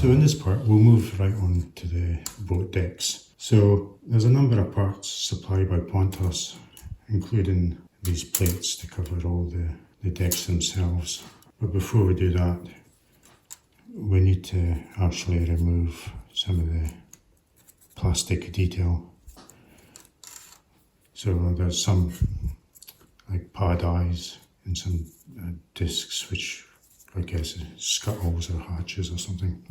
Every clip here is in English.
So in this part, we'll move right on to the boat decks. So there's a number of parts supplied by Pontos, including these plates to cover all the decks themselves. But before we do that, we need to actually remove some of the plastic detail. So there's some like pad eyes and some discs, which I guess is scuttles or hatches or something.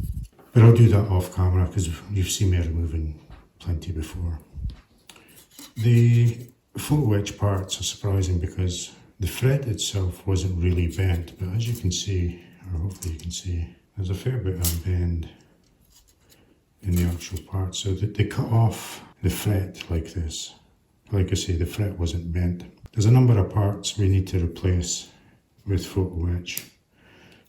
But I'll do that off camera because you've seen me removing plenty before. The photo etch parts are surprising because the thread itself wasn't really bent, but as you can see, or hopefully you can see, there's a fair bit of bend in the actual part. So they cut off the fret like this. Like I say, the fret wasn't bent. There's a number of parts we need to replace with photo etch.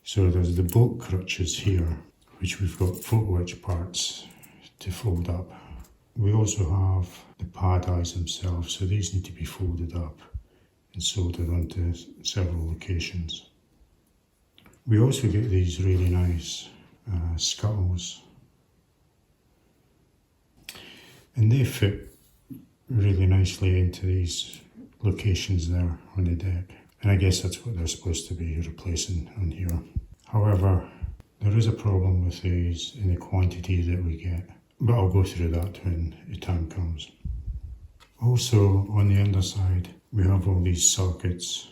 So there's the boat crutches here, which we've got photo etch parts to fold up. We also have the pad eyes themselves, so these need to be folded up and soldered onto several locations. We also get these really nice scuttles, and they fit really nicely into these locations there on the deck. And I guess that's what they're supposed to be replacing on here. However, there is a problem with these in the quantity that we get, but I'll go through that when the time comes. Also, on the underside, we have all these sockets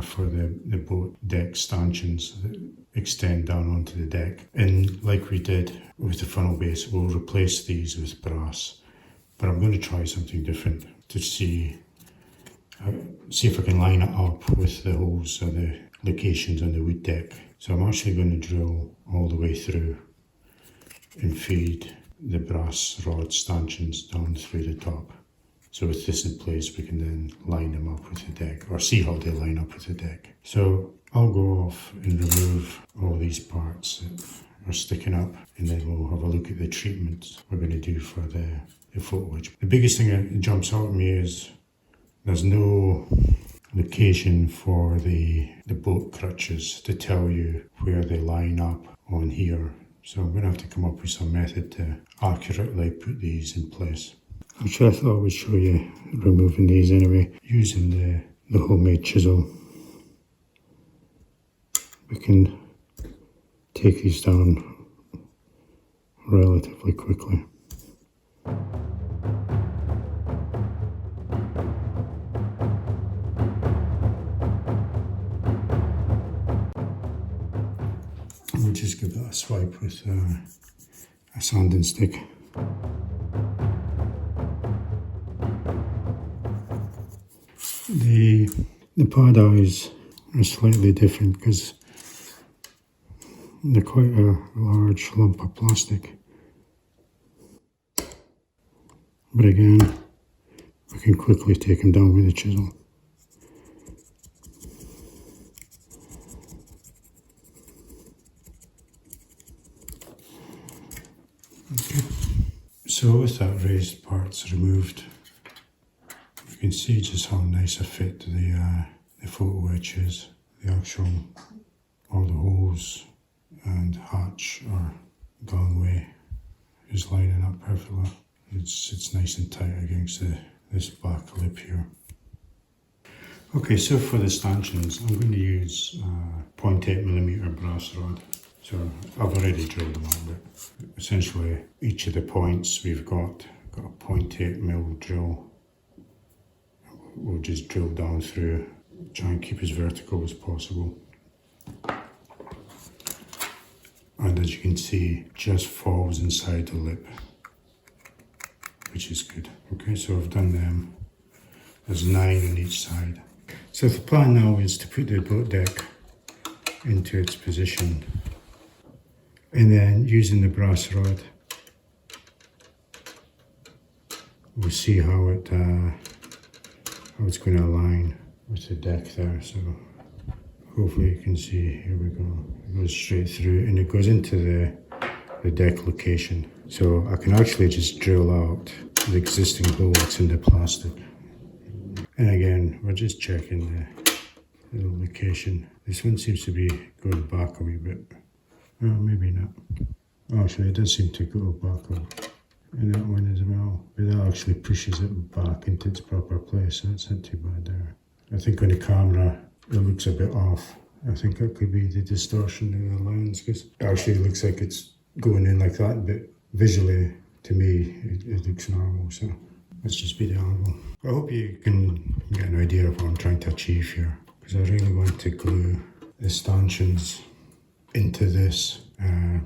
for the boat deck stanchions that extend down onto the deck. And like we did with the funnel base, we'll replace these with brass. But I'm going to try something different to see if I can line it up with the holes or the locations on the wood deck. So I'm actually going to drill all the way through and feed the brass rod stanchions down through the top. So with this in place, we can then line them up with the deck, or see how they line up with the deck. So I'll go off and remove all these parts that are sticking up, and then we'll have a look at the treatments we're going to do for the photo etch. The biggest thing that jumps out at me is there's no location for the boat crutches to tell you where they line up on here. So I'm going to have to come up with some method to accurately put these in place. Which I thought I would show you removing these anyway, using the homemade chisel. We can take these down relatively quickly. We'll just give that a swipe with a sanding stick. The pad eyes are slightly different because they're quite a large lump of plastic. But again, we can quickly take them down with a chisel. Okay. So with that raised parts removed, you can see just how nice a fit the photo etch is. The actual, all the holes and hatch or gangway is lining up perfectly. It's nice and tight against this back lip here. Okay, so for the stanchions, I'm going to use 0.8mm brass rod. So I've already drilled them out, but essentially each of the points we've got a 0.8mm drill. We'll just drill down through, try and keep as vertical as possible. And as you can see, just falls inside the lip, which is good. Okay, so I've done them. There's 9 on each side. So the plan now is to put the boat deck into its position, and then using the brass rod, we'll see how it's going to align with the deck there. So hopefully you can see, here we go, it goes straight through and it goes into the deck location. So I can actually just drill out the existing hole that's in the plastic. And again, we're just checking the location. This one seems to be going back a wee bit. Well, maybe not. Actually, it does seem to go back up in that one as well, but that actually pushes it back into its proper place, so it's not too bad there. I think on the camera it looks a bit off. I think it could be the distortion in the lens, because it actually looks like it's going in like that, but visually to me it looks normal, so let's just be the angle. I hope you can get an idea of what I'm trying to achieve here, because I really want to glue the stanchions into this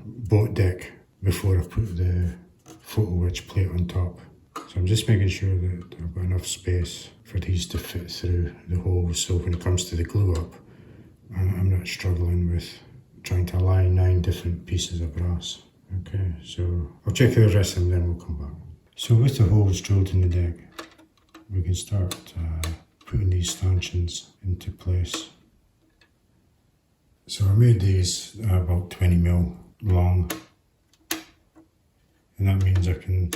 boat deck before I put the photo wedge plate on top. So I'm just making sure that I've got enough space for these to fit through the holes, so when it comes to the glue up, I'm not struggling with trying to align 9 different pieces of brass. Okay, so I'll check the rest and then we'll come back. So with the holes drilled in the deck, we can start putting these stanchions into place. So I made these about 20mm long, and that means I can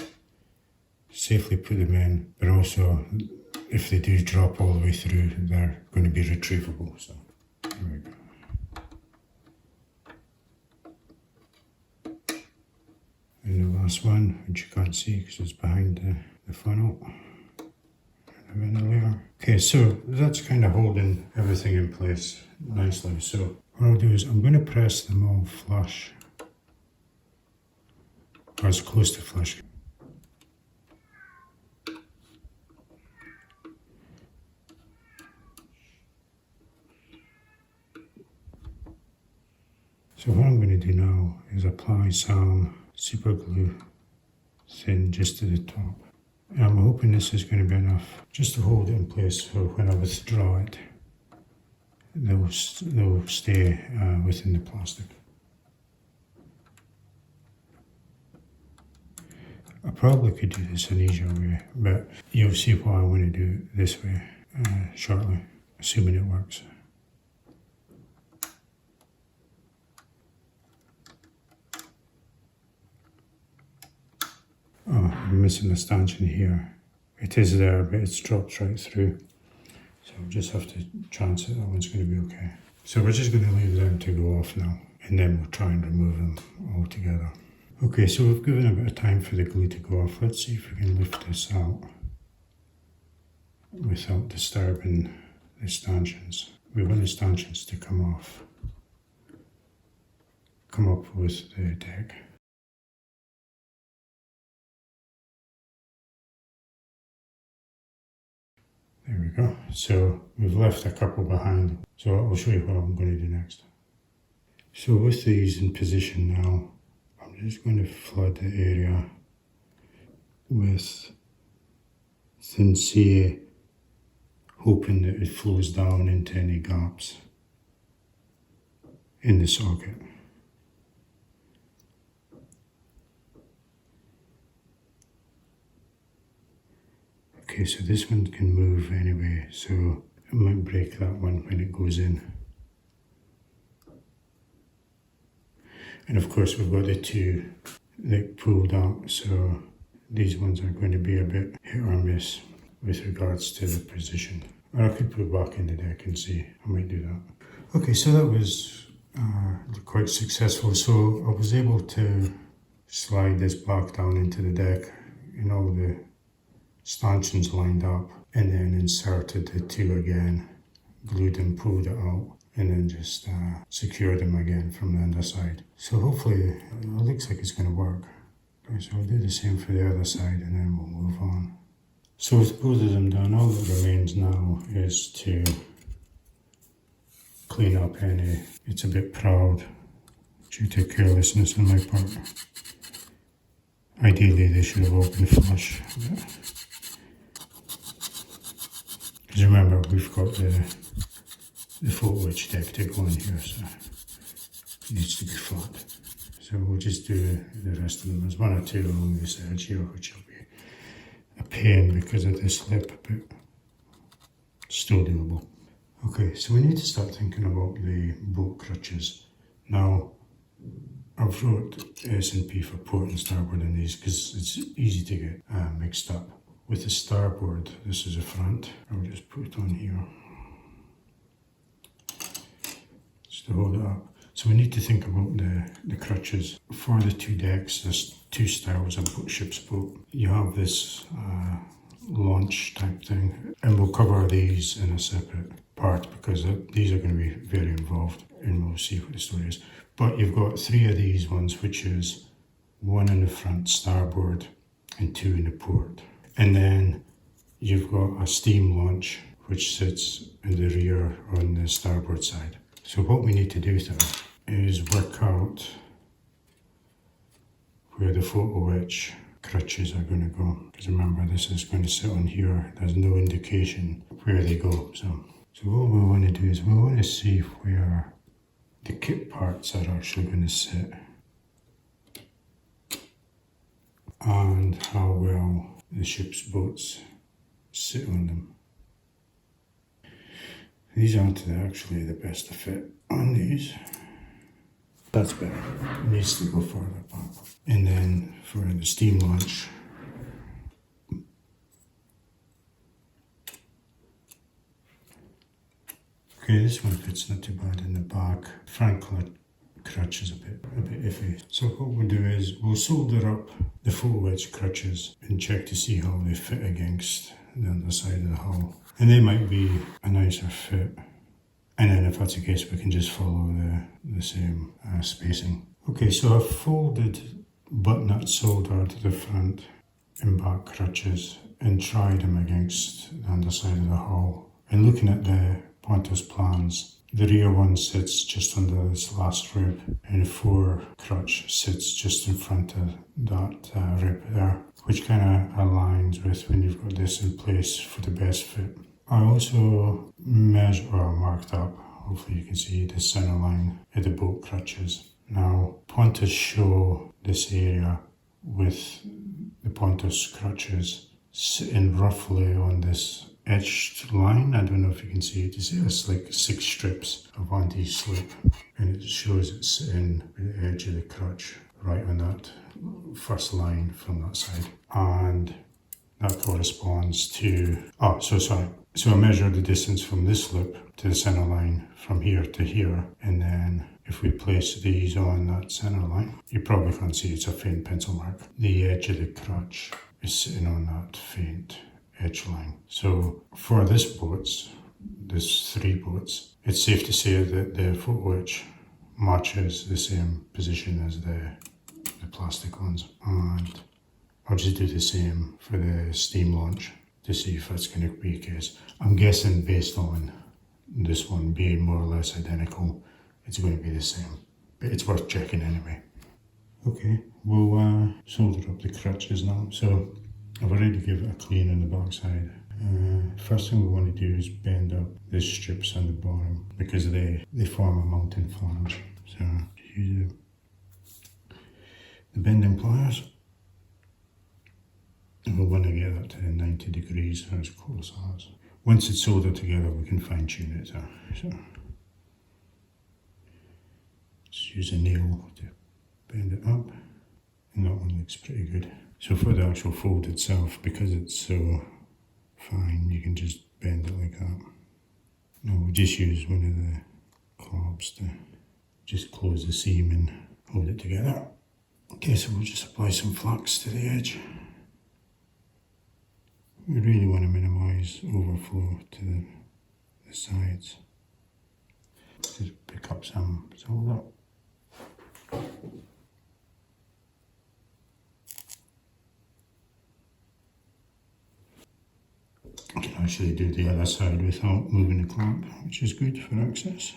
safely put them in, but also if they do drop all the way through, they're going to be retrievable. So there we go. And the last one, which you can't see because it's behind the funnel, and a layer. Okay, so that's kind of holding everything in place nicely. So what I'll do is I'm going to press them all flush, or as close to flush. So what I'm going to do now is apply some super glue thin just to the top. And I'm hoping this is going to be enough just to hold it in place, so when I withdraw it, they'll stay within the plastic. I probably could do this an easier way, but you'll see why I want to do it this way shortly, assuming it works. Oh, I'm missing a stanchion here. It is there, but it's dropped right through. So I'll just have to chance it, that one's going to be okay. So we're just going to leave them to go off now, and then we'll try and remove them all together. Okay, so we've given a bit of time for the glue to go off. Let's see if we can lift this out without disturbing the stanchions. We want the stanchions to come off, come up with the deck. There we go. So we've left a couple behind. So I'll show you what I'm going to do next. So with these in position now, I'm just going to flood the area with sincere, hoping that it flows down into any gaps in the socket. Okay, so this one can move anyway, so I might break that one when it goes in. And of course we've got the two that pulled out, so these ones are going to be a bit hit or miss with regards to the position. Or I could put it back in the deck and see, I might do that. Okay, so that was quite successful. So I was able to slide this back down into the deck, and all the stanchions lined up, and then inserted the two again, glued and pulled it out, and then just secured them again from the underside. So hopefully it looks like it's going to work. Okay, so I'll do the same for the other side and then we'll move on. So with both of them done, all that remains now is to clean up any, it's a bit proud due to carelessness on my part. Ideally they should have all been flush. Because remember, we've got the photo wedge deck to go on here, so it needs to be flat. So we'll just do the rest of them. There's one or two along this edge here, which will be a pain because of this lip, but still doable. Okay, so we need to start thinking about the boat crutches. Now, I've wrote S&P for port and starboard in these because it's easy to get mixed up. With the starboard, this is a front. I'll just put it on here just to hold it up. So we need to think about the crutches. For the two decks, there's two styles of ship's boat. You have this launch type thing, and we'll cover these in a separate part because these are going to be very involved, and we'll see what the story is. But you've got three of these ones, which is one in the front starboard and two in the port. And then you've got a steam launch, which sits in the rear on the starboard side. So what we need to do there is work out where the photo etch crutches are going to go. Because remember, this is going to sit on here. There's no indication where they go. So what we want to do is we want to see where the kit parts are actually going to sit and how well the ship's boats sit on them. These aren't actually the best to fit on these. That's better. It needs to go further back. And then for the steam launch, okay, this one fits not too bad in the back. Front crutch is a bit iffy. So what we'll do is we'll solder up the photo etch crutches and check to see how they fit against the underside of the hull. And they might be a nicer fit. And then if that's the case, we can just follow the same spacing. Okay, so I've folded but not soldered the front and back crutches and tried them against the underside of the hull. And looking at the Pontos plans, the rear one sits just under this last rib and the fore crutch sits just in front of that rib there, which kind of aligns with when you've got this in place for the best fit. I also marked up, hopefully you can see the center line of the boat crutches. Now, Pontos show this area with the Pontos crutches sitting roughly on this etched line. I don't know if you can see it. You see it's like 6 strips of anti-slip, and it shows it sitting at the edge of the crutch right on that first line from that side. And that corresponds to, so I measured the distance from this slip to the center line from here to here, and then if we place these on that center line, you probably can't see it's a faint pencil mark. The edge of the crutch is sitting on that faint edge line. So for this 3 boats, it's safe to say that the photo etch matches the same position as the plastic ones. And I'll just do the same for the steam launch to see if that's going to be the case. I'm guessing based on this one being more or less identical, it's going to be the same, but it's worth checking anyway. Okay, we'll solder up the crutches now. So I've already given it a clean on the back side. First thing we want to do is bend up the strips on the bottom because they form a mounting flange. So use the bending pliers. And we want to get that to 90 degrees or as close as. Once it's soldered together, we can fine tune it. So just use a nail to bend it up, and that one looks pretty good. So for the actual fold itself, because it's so fine, you can just bend it like that. Now we'll just use one of the clamps to just close the seam and hold it together. Okay, so we'll just apply some flux to the edge. We really want to minimise overflow to the sides. Just pick up some solder. I can actually do the other side without moving the clamp, which is good for access.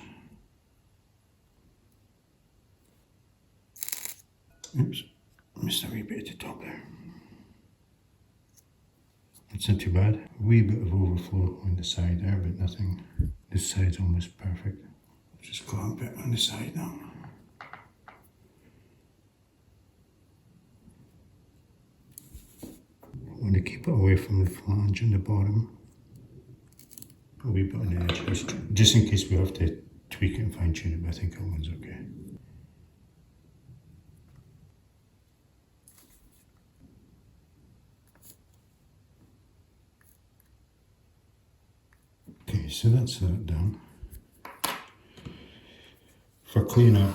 Oops, missed a wee bit at the top there. It's not too bad. A wee bit of overflow on the side there, but nothing. This side's almost perfect. Just clamp it on the side now. I want to keep it away from the flange on the bottom. A wee bit on the edge, just in case we have to tweak it and fine tune it, but I think that one's okay. Okay, so that's that done. For cleanup,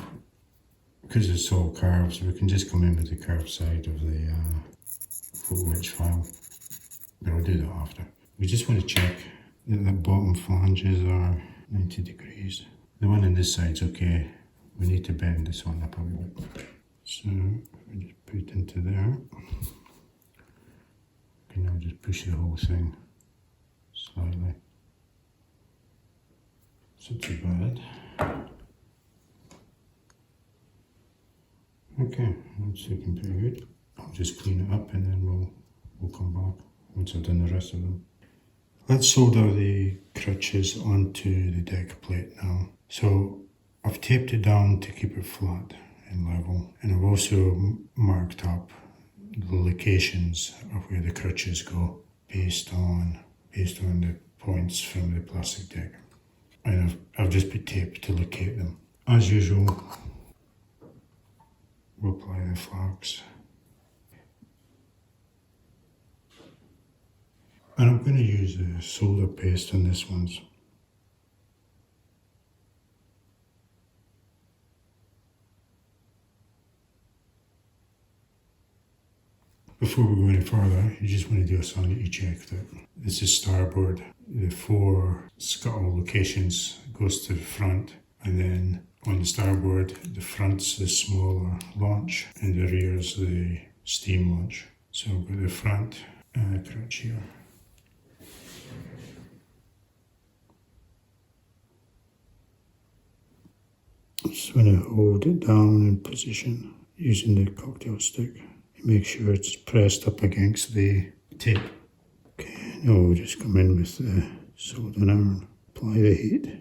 because it's all curves, we can just come in with the curved side of the photo etch file, but I'll do that after. We just want to check that the bottom flanges are 90 degrees. The one on this side's okay. We need to bend this one up a little bit. So we just put it into there. We can now just push the whole thing slightly. It's not too bad. Okay, that's looking pretty good. I'll just clean it up and then we'll come back once I've done the rest of them. Let's solder the crutches onto the deck plate now. So I've taped it down to keep it flat and level, and I've also marked up the locations of where the crutches go based on the points from the plastic deck. And I've just put tape to locate them. As usual, we'll apply the flags. And I'm going to use a solder paste on this one. Before we go any further, you just want to do a sanity check that this is starboard. The 4 scuttle locations goes to the front, and then on the starboard, the front's the smaller launch and the rear's the steam launch. So we've got the front crutch here. Just want to hold it down in position using the cocktail stick. Make sure it's pressed up against the tape. Okay, now we'll just come in with the soldering iron, apply the heat.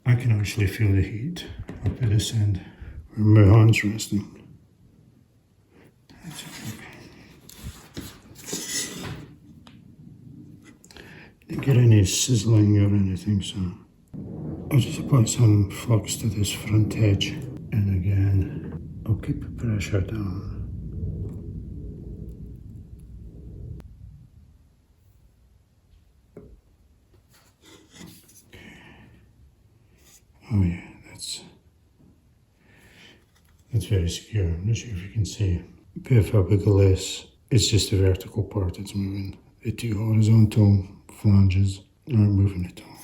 I can actually feel the heat up at this end where my hand's resting. That's okay. Didn't get any sizzling or anything, so I'll just apply some flux to this front edge, and again I'll keep the pressure down. Oh yeah, that's very secure. I'm not sure if you can see. A bit of fiberglass, it's just the vertical part that's moving. The 2 horizontal flanges aren't moving at all.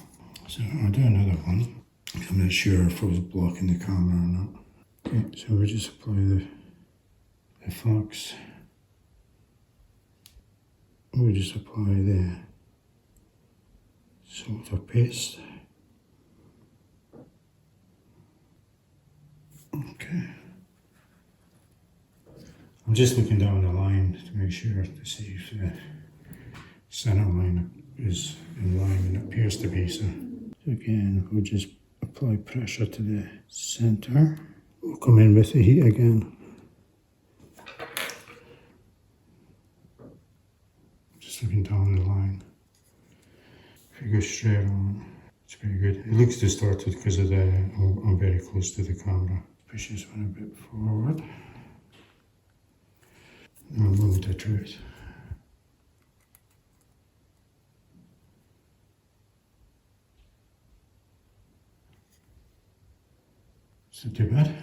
So I'll do another one. I'm not sure if I was blocking the camera or not. Okay, so we just apply the flux. We just apply the solder paste. Okay. I'm just looking down the line to make sure to see if the center line is in line, and it appears to be. So again, we'll just apply pressure to the center. We'll come in with the heat again. Just looking down the line. If you go straight on, it's pretty good. It looks distorted because of I'm very close to the camera. Push this one a bit forward. Now I'm going to truth. It's not too bad.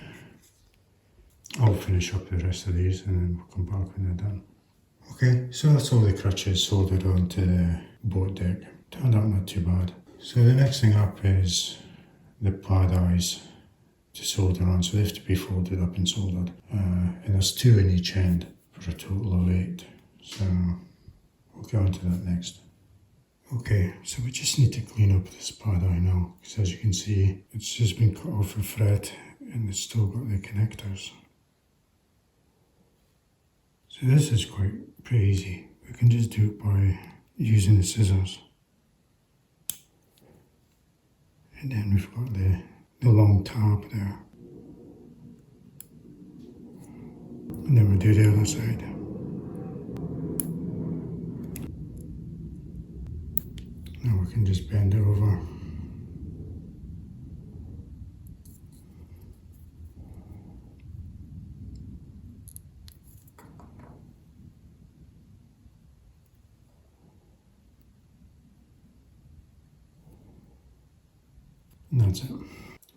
I'll finish up the rest of these and then we'll come back when they're done. Okay, so that's all the crutches soldered onto the boat deck. Turned out not too bad. So the next thing up is the pad eyes to solder on, so they have to be folded up and soldered. And there's 2 in each end for a total of 8. So we'll get on to that next. Okay, so we just need to clean up this pad eye now, because as you can see, it's just been cut off a fret and it's still got the connectors. So this is pretty easy. We can just do it by using the scissors. And then we've got the long tab there. And then we'll do the other side. Now we can just bend it over. And that's it.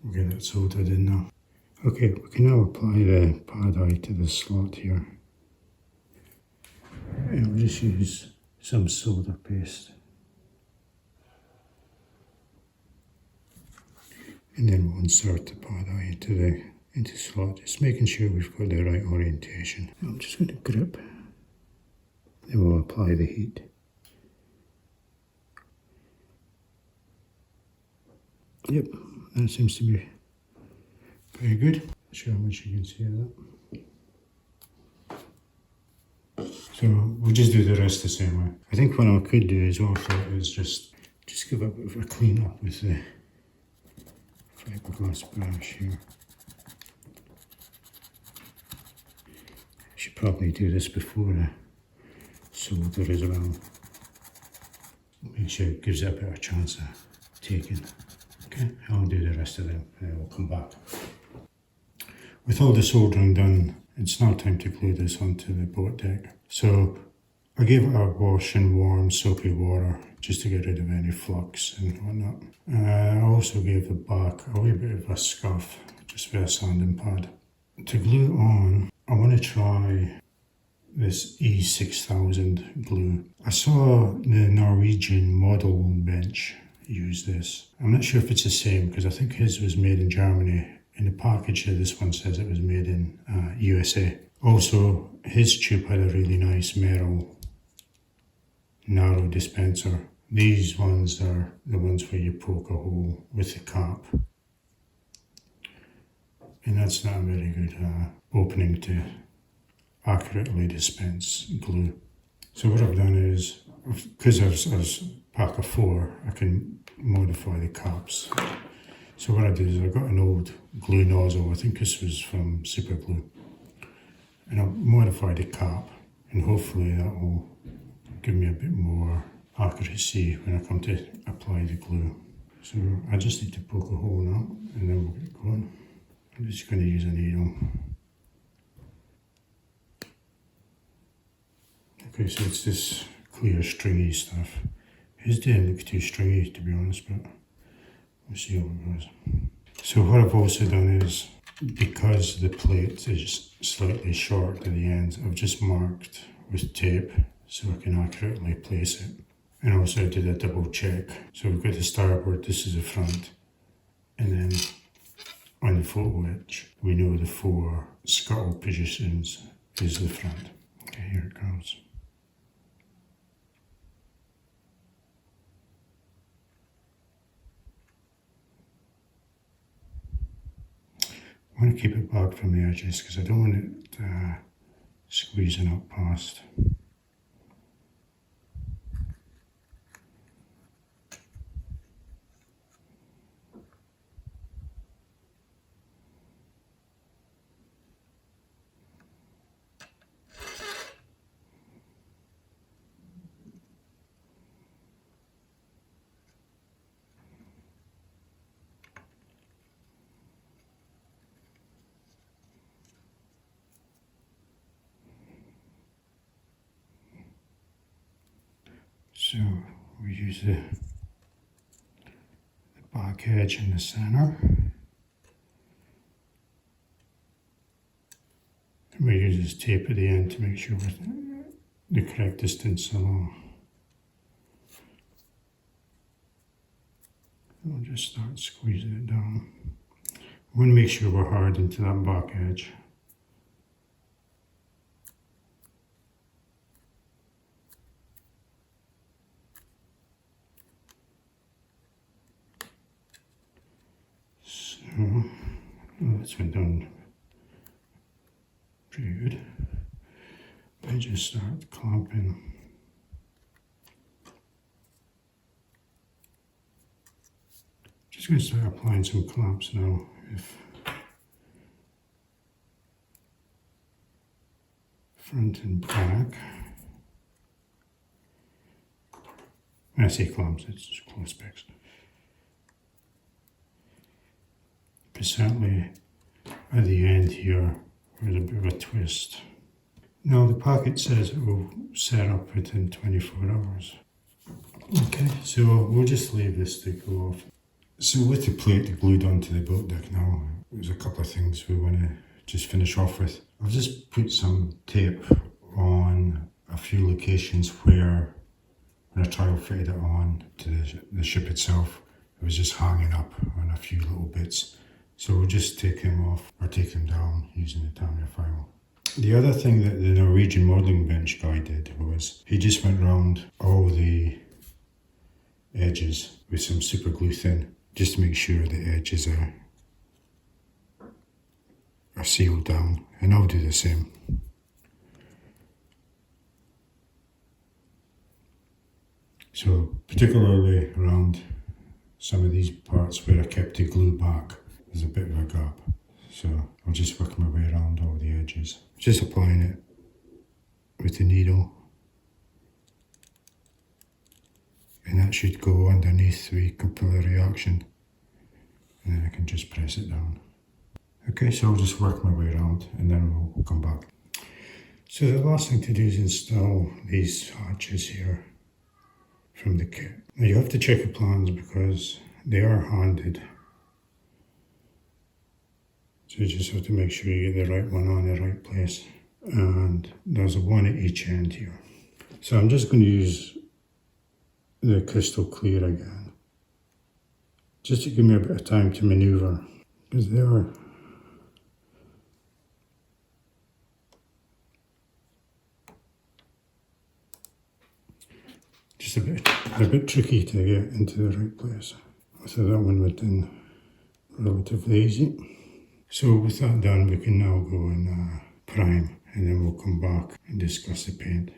We'll get that soldered in now. Okay, we can now apply the pad eye to the slot here. And we'll just use some solder paste. And then we'll insert the pad eye into the slot, just making sure we've got the right orientation. I'm just going to grip. Then we'll apply the heat. Yep, that seems to be very good. Not sure how much you can see of that. So we'll just do the rest the same way. I think what I could do as well for it is just give a bit of a clean up with the fiberglass brush here. Should probably do this before the solder as well. Make sure it gives it a better chance of taking. Okay, I'll do the rest of them and then we'll come back. With all the soldering done, it's now time to glue this onto the boat deck. So I gave it a wash in warm soapy water just to get rid of any flux and whatnot. I also gave the back a wee bit of a scuff just with a sanding pad. To glue on, I want to try this E6000 glue. I saw the Norwegian model bench use this. I'm not sure if it's the same because I think his was made in Germany. In the package here, this one says it was made in USA. Also, his tube had a really nice metal narrow dispenser. These ones are the ones where you poke a hole with the cap. And that's not a very good opening to accurately dispense glue. So what I've done is, because there's a pack of 4, I can modify the caps. So what I did is I got an old glue nozzle, I think this was from Super Glue, and I modified the cap, and hopefully that will give me a bit more accuracy when I come to apply the glue. So I just need to poke a hole now, and then we'll get going. I'm just going to use a needle. Okay, so it's this clear stringy stuff. His didn't look too stringy to be honest, but we'll see how it goes. So what I've also done is, because the plate is slightly short at the end, I've just marked with tape so I can accurately place it. And also I did a double check. So we've got the starboard, this is the front, and then on the photo edge we know the 4 scuttle positions is the front. Okay, here it goes. I want to keep it back from the edges because I don't want it squeezing up past. So we use the back edge in the center. And we use this tape at the end to make sure we're the correct distance along. We'll just start squeezing it down. We want to make sure we're hard into that back edge. So, that's been done pretty good. I just start clamping. Just going to start applying some clamps now. If front and back. When I say clamps, it's just close picks. But certainly at the end here, there's a bit of a twist. Now the packet says it will set up within 24 hours. Okay, so we'll just leave this to go off. So with the plate glued onto the boat deck now, there's a couple of things we want to just finish off with. I've just put some tape on a few locations where, when I trial fitted it on to the ship itself, it was just hanging up on a few little bits. So we'll just take them off or take them down using the Tamiya file. The other thing that the Norwegian modelling bench guy did was he just went around all the edges with some super glue thin, just to make sure the edges are sealed down, and I'll do the same. So particularly around some of these parts where I kept the glue back, there's a bit of a gap. So I'll just work my way around all the edges. Just applying it with the needle. And that should go underneath the capillary action. And then I can just press it down. Okay, so I'll just work my way around and then we'll come back. So the last thing to do is install these hatches here from the kit. Now you have to check your plans because they are handed. So you just have to make sure you get the right one on the right place. And there's a one at each end here. So I'm just going to use the crystal clear again, just to give me a bit of time to maneuver, because they are just a bit tricky to get into the right place. So that one went in relatively easy. So with that done, we can now go and prime, and then we'll come back and discuss the paint.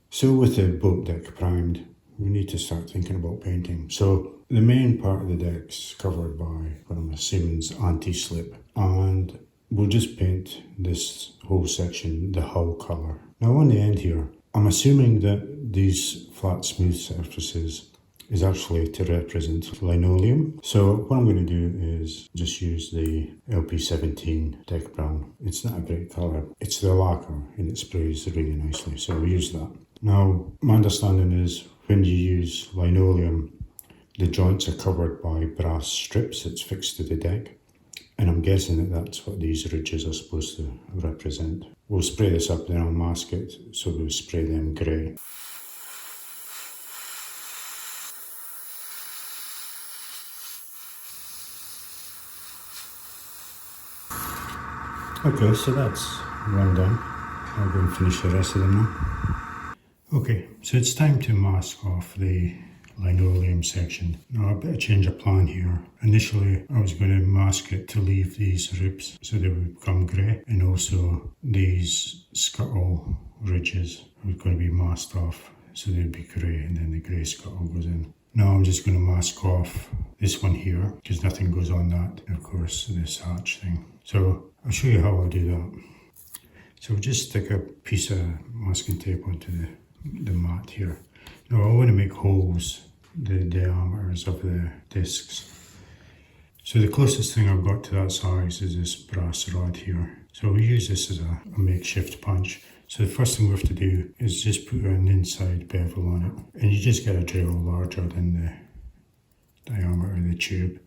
So with the boat deck primed, we need to start thinking about painting. So the main part of the deck's covered by what I'm assuming is anti-slip, and we'll just paint this whole section the hull colour. Now on the end here, I'm assuming that these flat smooth surfaces is actually to represent linoleum. So what I'm going to do is just use the LP17 deck brown. It's not a great colour. It's the lacquer and it sprays really nicely, so we'll use that. Now my understanding is when you use linoleum, the joints are covered by brass strips that's fixed to the deck. And I'm guessing that that's what these ridges are supposed to represent. We'll spray this up, then I'll mask it, so we'll spray them grey. Okay, so that's one done. I'll go and finish the rest of them now. Okay, so it's time to mask off the linoleum section. Now a bit of change of plan here. Initially I was going to mask it to leave these ribs so they would become grey, and also these scuttle ridges were going to be masked off so they'd be grey, and then the grey scuttle goes in. Now I'm just going to mask off this one here because nothing goes on that, and of course this hatch thing. So I'll show you how I'll do that. So we'll just stick a piece of masking tape onto the mat here. Now I want to make holes the diameters of the discs. So the closest thing I've got to that size is this brass rod here. So we'll use this as a makeshift punch. So the first thing we have to do is just put an inside bevel on it. And you just get a drill larger than the diameter of the tube.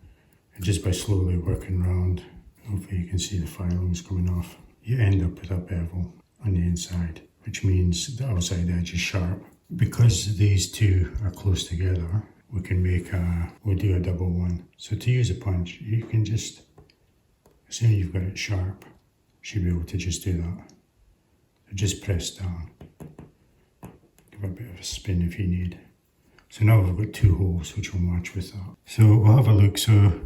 And just by slowly working around, hopefully you can see the filings coming off, you end up with a bevel on the inside, which means the outside edge is sharp. Because these two are close together, we can we'll do a double one. So to use a punch, you can just, as soon as you've got it sharp, you should be able to just do that. So just press down. Give a bit of a spin if you need. So now we've got two holes which will match with that. So we'll have a look. So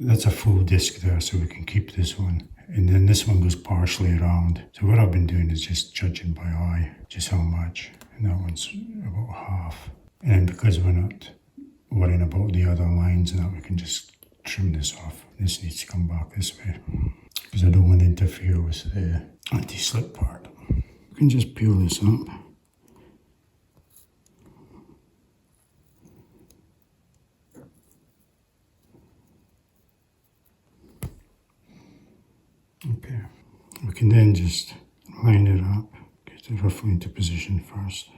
that's a full disc there, so we can keep this one. And then this one goes partially around. So what I've been doing is just judging by eye, just how much. And that one's about half. And because we're not worrying about the other lines and that, we can just trim this off. This needs to come back this way, because I don't want to interfere with the anti-slip part. We can just peel this up. Okay, we can then just line it up, get it roughly into position first.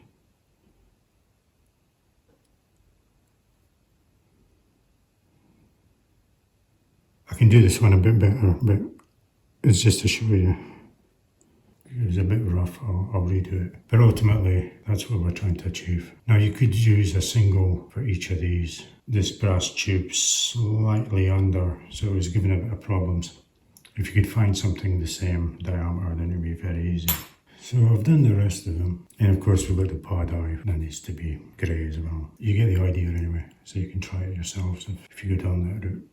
can do this one a bit better, but it's just to show you. It was a bit rough, I'll redo it. But ultimately, that's what we're trying to achieve. Now you could use a single for each of these. This brass tube slightly under, so it was giving a bit of problems. If you could find something the same diameter, then it would be very easy. So I've done the rest of them. And of course we've got the pod eye, that needs to be grey as well. You get the idea anyway, so you can try it yourselves if you go down that route.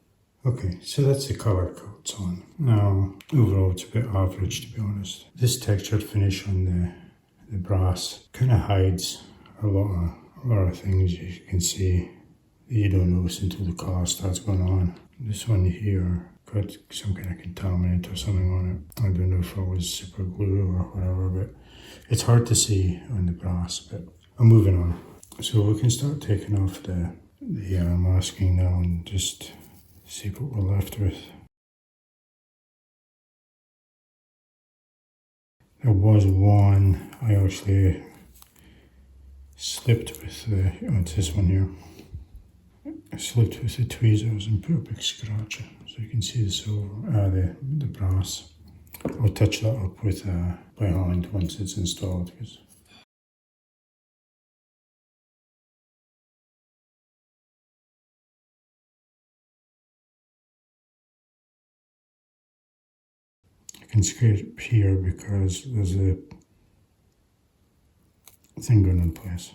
Okay, so that's the colour coats on. Now, overall it's a bit average to be honest. This textured finish on the brass kind of hides a lot of things you can see that you don't notice until the car starts going on. This one here got some kind of contaminant or something on it. I don't know if it was super glue or whatever, but it's hard to see on the brass, but I'm moving on. So we can start taking off the masking now and just see what we're left with. There was one I actually slipped with it's this one here. I slipped with the tweezers and put a big scratch, so you can see the silver, the brass. I'll touch that up with by hand once it's installed. I can scrape here because there's a thing going in place.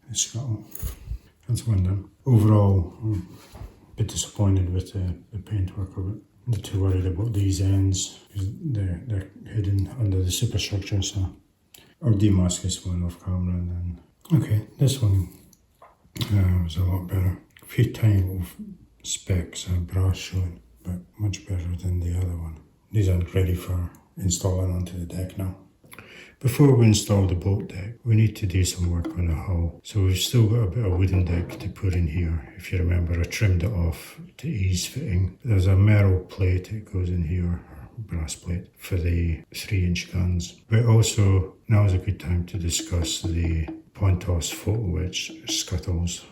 The scuttle. That's one done. Overall, I'm a bit disappointed with the paintwork of it. I'm not too worried about these ends because they're hidden under the superstructure, so I'll demask this one off camera and then. Okay, this one was a lot better. A few tiny little specks of brass showing, but much better than the other one. These aren't ready for installing onto the deck now. Before we install the boat deck, we need to do some work on the hull. So we've still got a bit of wooden deck to put in here. If you remember, I trimmed it off to ease fitting. There's a metal plate that goes in here, or brass plate, for the 3-inch guns. But also, now is a good time to discuss the Pontos photo etch scuttles.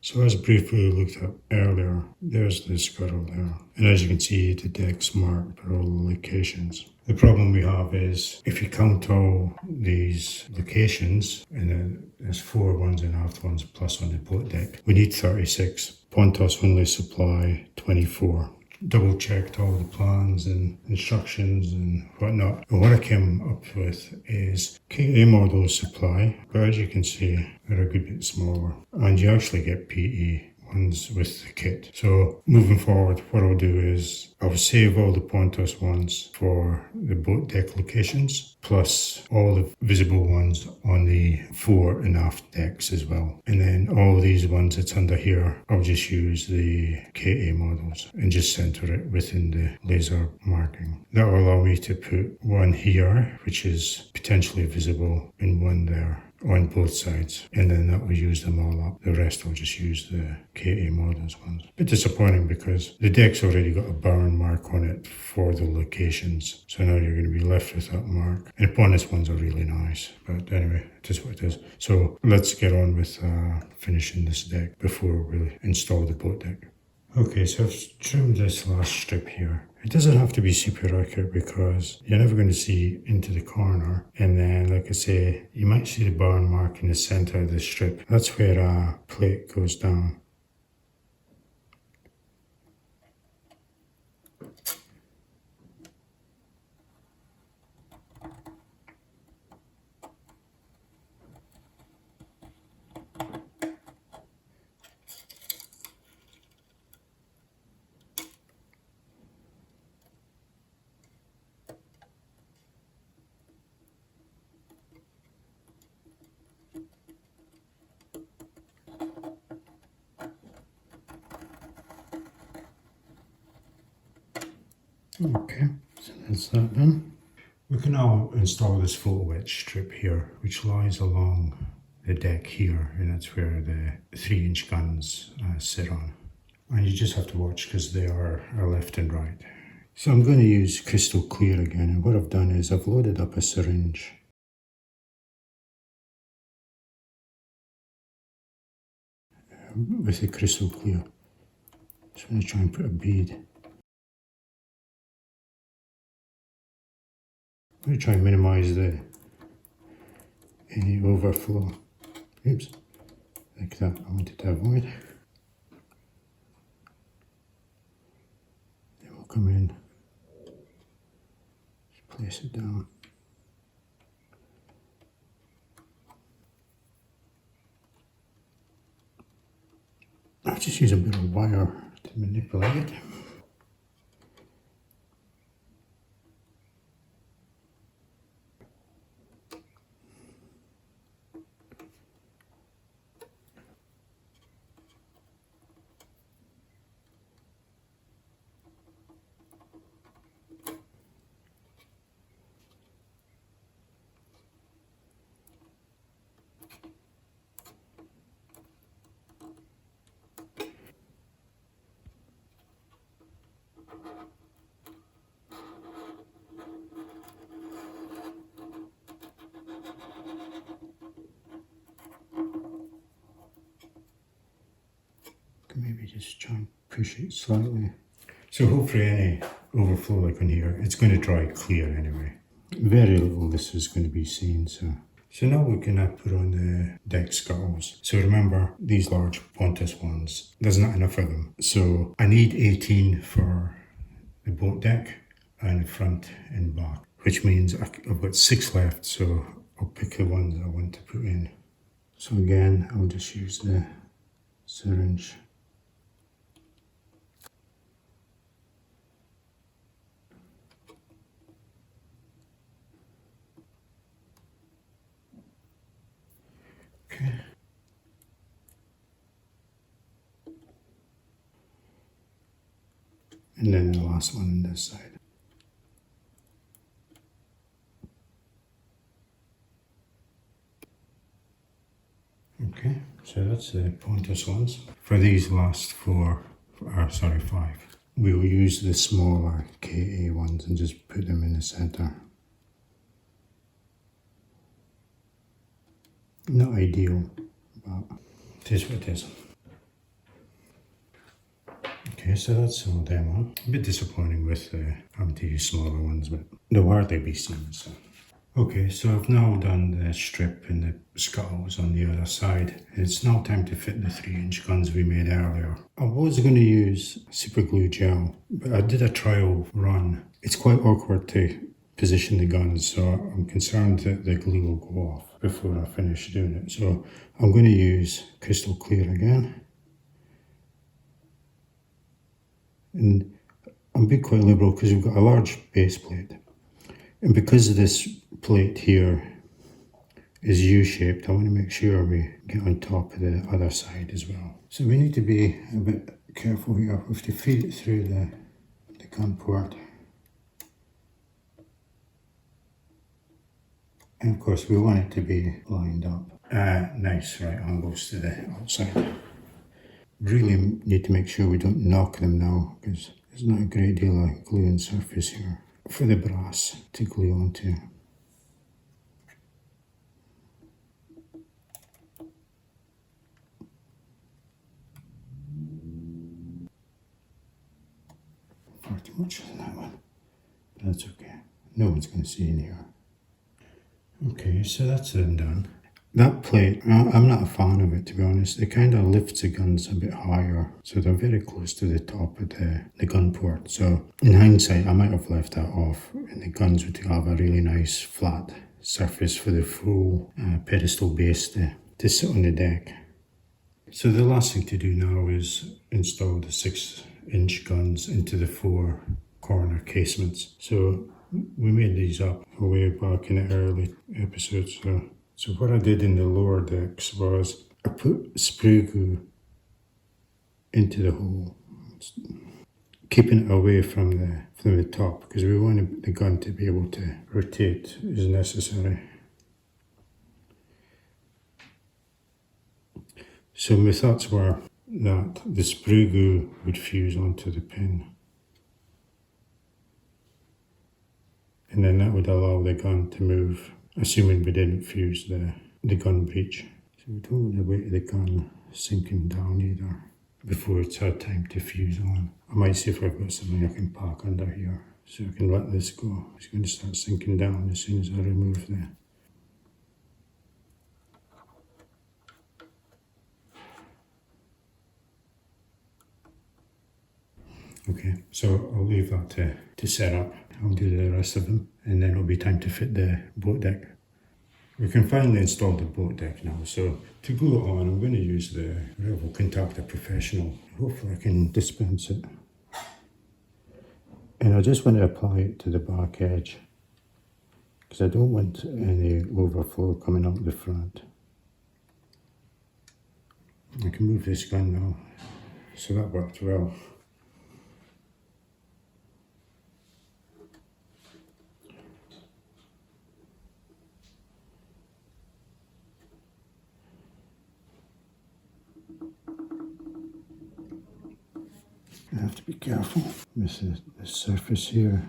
So as briefly looked at earlier, there's the scuttle there. And as you can see, the deck's marked for all the locations. The problem we have is, if you count all these locations, and then there's 4 1.5 ones plus on the boat deck, we need 36. Pontos only supply 24. Double checked all the plans and instructions and whatnot. And what I came up with is KA models supply, but as you can see, they're a good bit smaller. And you actually get PE ones with the kit. So moving forward, what I'll do is I'll save all the Pontos ones for the boat deck locations, plus all the visible ones on the fore and aft decks as well. And then all these ones that's under here, I'll just use the KA models and just center it within the laser marking. That will allow me to put one here, which is potentially visible, and one there on both sides, and then that will use them all up. The rest will just use the KA models ones. A bit disappointing because the deck's already got a burn mark on it for the locations, so now you're going to be left with that mark. And the bonus ones are really nice, but anyway, it is what it is. So let's get on with finishing this deck before we install the boat deck. Okay, so I've trimmed this last strip here. It doesn't have to be super accurate because you're never going to see into the corner. And then, like I say, you might see the burn mark in the center of the strip. That's where a plate goes down. Okay, so that's that done. We can now install this photo etch strip here, which lies along the deck here, and that's where the 3-inch guns sit on. And you just have to watch because they are left and right. So I'm going to use crystal clear again, and what I've done is I've loaded up a syringe with the crystal clear. Just going to try and put a bead. I'm going to try and minimise any overflow. Oops, like that I wanted to avoid. Then we'll come in, just place it down. I'll just use a bit of wire to manipulate it. Maybe just try and push it slightly. So hopefully any overflow like on here, it's going to dry clear anyway. Very little this is going to be seen. So now we're going to put on the deck scuttles. So remember, these large Pontos ones, there's not enough of them. So I need 18 for the boat deck and front and back, which means I've got 6 left. So I'll pick the ones I want to put in. So again, I'll just use the syringe. Okay. And then the last one on this side. Okay, so that's the Pontos ones. For these last 5, we will use the smaller KA ones and just put them in the center. Not ideal, but it is what it is. Okay, so that's all demo. A bit disappointing with having to use smaller ones, but they'll hardly be seen. So. Okay, so I've now done the strip and the scuttles on the other side. It's now time to fit the 3-inch guns we made earlier. I was going to use super glue gel, but I did a trial run. It's quite awkward to position the guns, so I'm concerned that the glue will go off before I finish doing it. So I'm going to use crystal clear again. And I'm being quite liberal because we've got a large base plate. And because this plate here is U-shaped, I want to make sure we get on top of the other side as well. So we need to be a bit careful here. We have to feed it through the gun port. And of course we want it to be lined up. Nice right angles to the outside. Really need to make sure we don't knock them now, because there's not a great deal of gluing surface here for the brass to glue onto. Far too much on that one. That's okay. No one's going to see in here. Okay, so that's then done. That plate, I'm not a fan of it, to be honest. It kind of lifts the guns a bit higher, so they're very close to the top of the gun port. So in hindsight, I might have left that off, and the guns would have a really nice flat surface for the full pedestal base to sit on the deck. So the last thing to do now is install the 6-inch guns into the 4 corner casements. So we made these up way back in the early episodes. So what I did in the lower decks was I put sprue glue into the hole, keeping it away from the top, because we wanted the gun to be able to rotate as necessary. So my thoughts were that the sprue glue would fuse onto the pin, and then that would allow the gun to move, assuming we didn't fuse the gun breech. So we don't want the weight of the gun sinking down either. before it's had time to fuse on. I might see if I've got something I can park under here so I can let this go. It's going to start sinking down as soon as I remove the... Okay, so I'll leave that to set up. I'll do the rest of them and then it'll be time to fit the boat deck. We can finally install the boat deck now, so to glue it on I'm going to use the Revel Contactor Professional. Hopefully I can dispense it. And I just want to apply it to the back edge because I don't want any overflow coming up the front. I can move this gun now, so that worked well. I have to be careful with the surface here.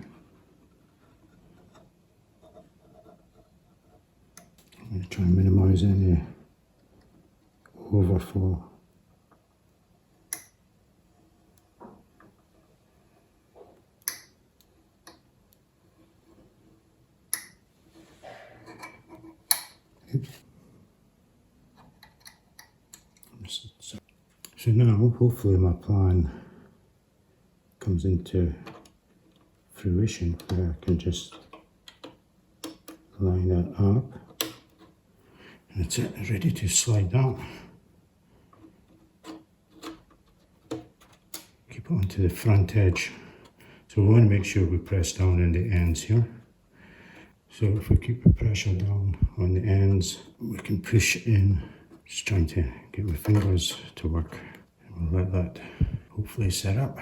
I'm going to try and minimize any overflow. Oops. So now, hopefully my plan comes into fruition where I can just line it up and that's it, ready to slide down. Keep it onto the front edge. So we want to make sure we press down on the ends here. So if we keep the pressure down on the ends, we can push in. Just trying to get my fingers to work. And we'll let that hopefully set up.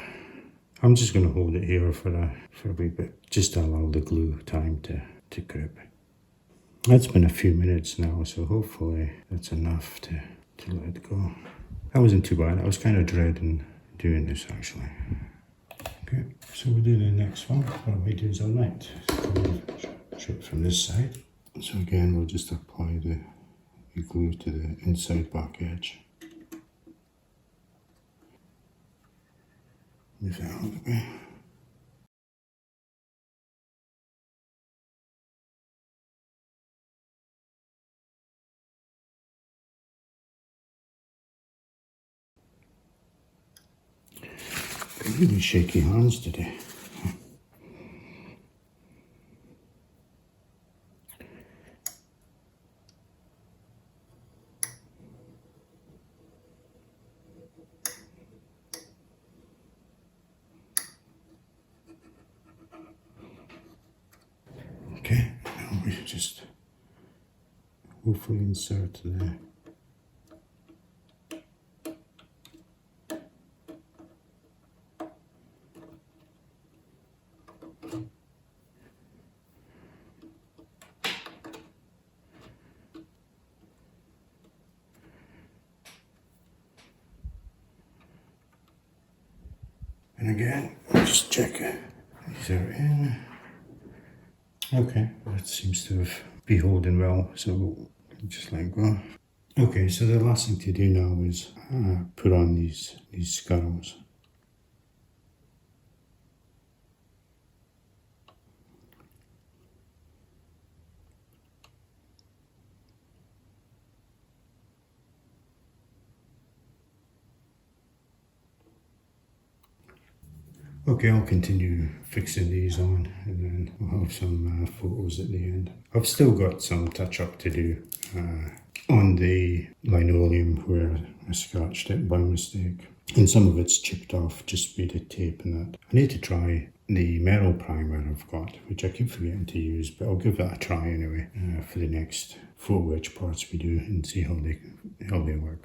I'm just going to hold it here for a wee bit, just to allow the glue time to grip. That's been a few minutes now, so hopefully that's enough to let it go. That wasn't too bad. I was kind of dreading doing this actually. Okay, so we'll do the next one. What we do is all right. Straight from this side. So again, we'll just apply the glue to the inside back edge. Move that out of the way. Got really shaky hands today. Okay, now we just hopefully insert the and again, just check it. These are in. Okay, that seems to be holding well, so just let it go. Okay, so the last thing to do now is put on these scuttles. Okay, I'll continue fixing these on and then we'll have some photos at the end. I've still got some touch up to do on the linoleum where I scratched it by mistake. And some of it's chipped off just with the tape and that. I need to try the metal primer I've got, which I keep forgetting to use, but I'll give that a try anyway for the next photo etch parts we do and see how they work.